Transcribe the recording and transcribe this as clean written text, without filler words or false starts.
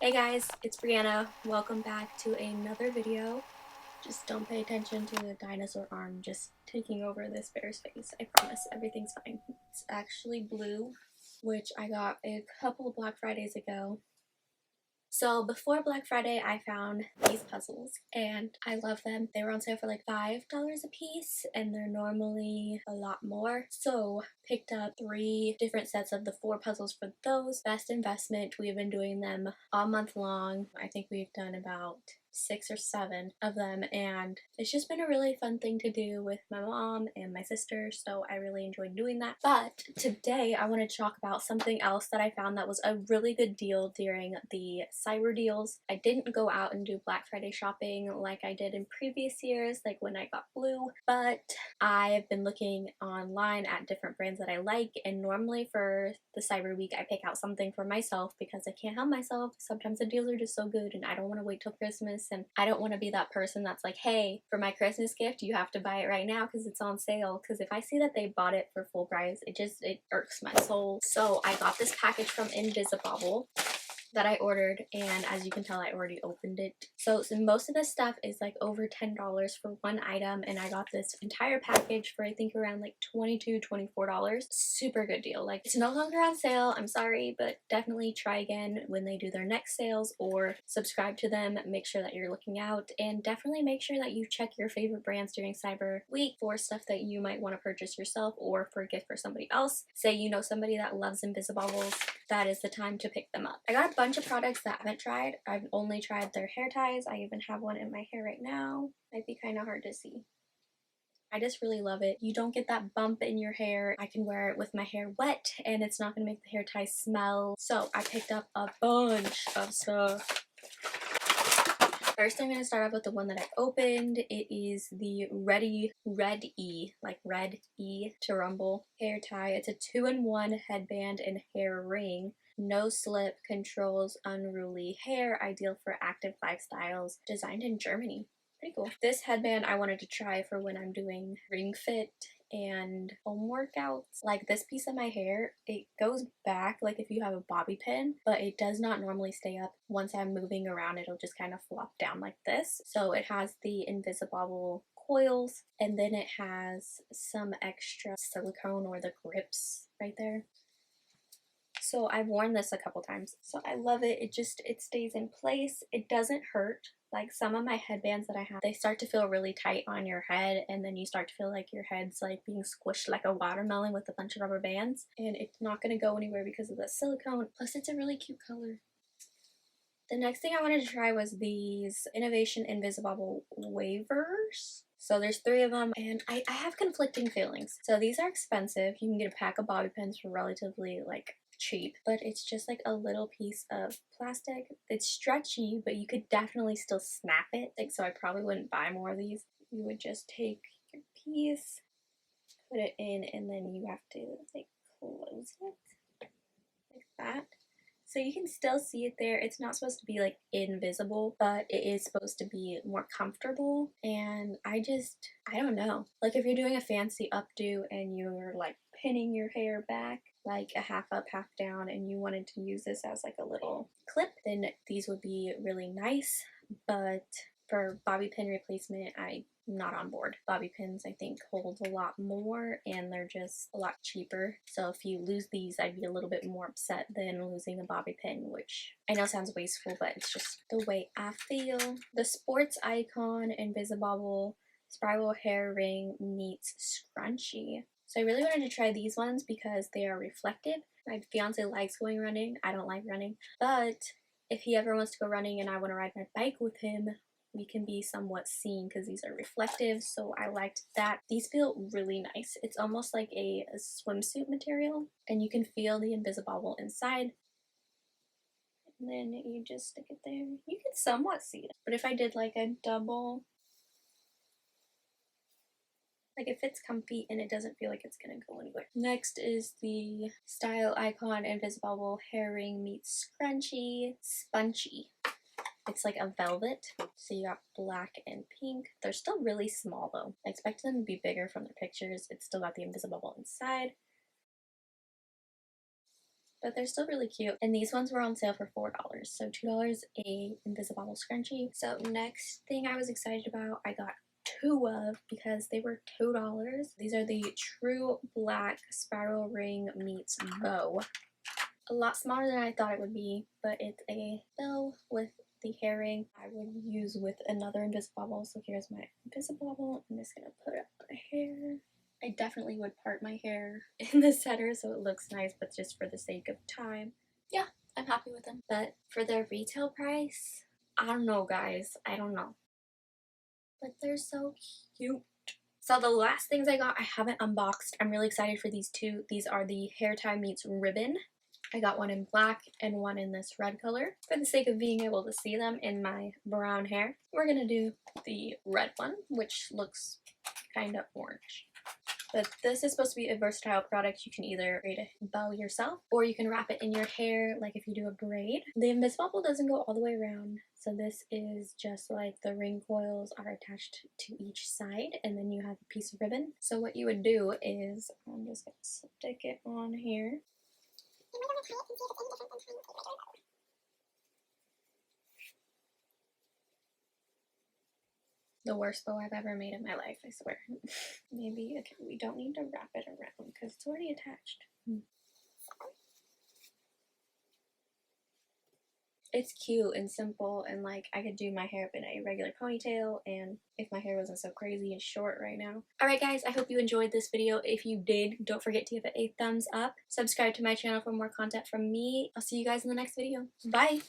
Hey guys, it's Brianna. Welcome back to another video. Just don't pay attention to the dinosaur arm just taking over this bear's face. I promise everything's fine. It's actually blue, which I got a couple Black Fridays ago. So before Black Friday, I found these puzzles and I love them. They were on sale for like $5 a piece and they're normally a lot more. So picked up 3 different sets of the 4 puzzles for those. Best investment. We've been doing them all month long. I think we've done about 6 or 7 of them, and it's just been a really fun thing to do with my mom and my sister, so I really enjoyed doing that. But today I want to talk about something else that I found that was a really good deal during the cyber deals. I didn't go out and do Black Friday shopping like I did in previous years, like when I got blue, but I've been looking online at different brands that I like, and normally for the cyber week I pick out something for myself because I can't help myself. Sometimes the deals are just so good and I don't want to wait till Christmas, and I don't want to be that person that's like, hey, for my Christmas gift you have to buy it right now because it's on sale, because if I see that they bought it for full price, it irks my soul. So I got this package from Invisibobble that I ordered, and as you can tell I already opened it. So most of this stuff is like over $10 for one item, and I got this entire package for I think around like $22, $24. Super good deal. Like, it's no longer on sale, I'm sorry, but definitely try again when they do their next sales, or subscribe to them. Make sure that you're looking out, and definitely make sure that you check your favorite brands during Cyber Week for stuff that you might want to purchase yourself or for a gift for somebody else. Say you know somebody that loves Invisibobbles, that is the time to pick them up. I got a bunch of products that I haven't tried. I've only tried their hair ties. I even have one in my hair right now. Might be kind of hard to see. I just really love it. You don't get that bump in your hair. I can wear it with my hair wet and it's not going to make the hair ties smell. So I picked up a bunch of stuff. First, I'm going to start off with the one that I opened. It is the Red E, like Red E to Rumble hair tie. It's a 2-in-1 headband and hair ring. No slip, controls unruly hair, ideal for active lifestyles, designed in Germany. Pretty cool. This headband I wanted to try for when I'm doing ring fit and home workouts. Like, this piece of my hair, it goes back like if you have a bobby pin, but it does not normally stay up. Once I'm moving around, it'll just kind of flop down like this. So it has the Invisibobble coils, and then it has some extra silicone or the grips right there. So I've worn this a couple times, so I love it. It stays in place. It doesn't hurt. Like, some of my headbands that I have, they start to feel really tight on your head, and then you start to feel like your head's like being squished like a watermelon with a bunch of rubber bands, and it's not going to go anywhere because of the silicone. Plus, it's a really cute color. The next thing I wanted to try was these Innovation Invisibobble Waivers. So there's 3 of them, and I have conflicting feelings. So these are expensive. You can get a pack of bobby pins for relatively like cheap, but it's just like a little piece of plastic. It's stretchy, but you could definitely still snap it. Like, so I probably wouldn't buy more of these. You would just take your piece, put it in, and then you have to like close it like that. So you can still see it there. It's not supposed to be like invisible, but it is supposed to be more comfortable. And I don't know. Like, if you're doing a fancy updo and you're like pinning your hair back, like a half up, half down, and you wanted to use this as like a little clip, then these would be really nice. But for bobby pin replacement, I'm not on board. Bobby pins, I think, hold a lot more and they're just a lot cheaper. So if you lose these, I'd be a little bit more upset than losing a bobby pin, which I know sounds wasteful, but it's just the way I feel. The Sports Icon Invisibobble Spiral Hair Ring meets Scrunchie. So I really wanted to try these ones because they are reflective. My fiance likes going running. I don't like running, but if he ever wants to go running and I want to ride my bike with him, we can be somewhat seen because these are reflective, so I liked that. These feel really nice. It's almost like a swimsuit material, and you can feel the Invisibobble inside. And then you just stick it there. You can somewhat see it, but if I did like a double, like, it fits comfy and it doesn't feel like it's gonna go anywhere. Next is the Style Icon Invisibobble Hair Ring meets Scrunchie Spongy. It's like a velvet, so you got black and pink. They're still really small though. I expected them to be bigger from the pictures. It's still got the Invisibobble inside. but they're still really cute. And these ones were on sale for $4, so $2 a Invisibobble scrunchie. So next thing I was excited about, I got 2 of because they were $2. These are the True Black Spiral Ring meets bow. A lot smaller than I thought it would be, but it's a bow with the hair ring I would use with another Invisibobble. So here's my Invisibobble. I'm just gonna put up my hair. I definitely would part my hair in the center so it looks nice, but just for the sake of time. Yeah, I'm happy with them. But for their retail price, I don't know, guys. I don't know. But they're so cute. So the last things I got, I haven't unboxed. I'm really excited for these two. These are the hair tie meets ribbon. I got one in black and one in this red color. For the sake of being able to see them in my brown hair, we're gonna do the red one, which looks kind of orange. But this is supposed to be a versatile product. You can either create a bow yourself, or you can wrap it in your hair like if you do a braid. The Invisibobble doesn't go all the way around, so this is just like the ring coils are attached to each side, and then you have a piece of ribbon. So what you would do is, I'm just gonna stick it on here. The worst bow I've ever made in my life, I swear. Maybe, okay, we don't need to wrap it around because it's already attached. It's cute and simple, and like I could do my hair up in a regular ponytail, and if my hair wasn't so crazy and short right now. Alright guys, I hope you enjoyed this video. If you did, don't forget to give it a thumbs up. Subscribe to my channel for more content from me. I'll see you guys in the next video. Bye!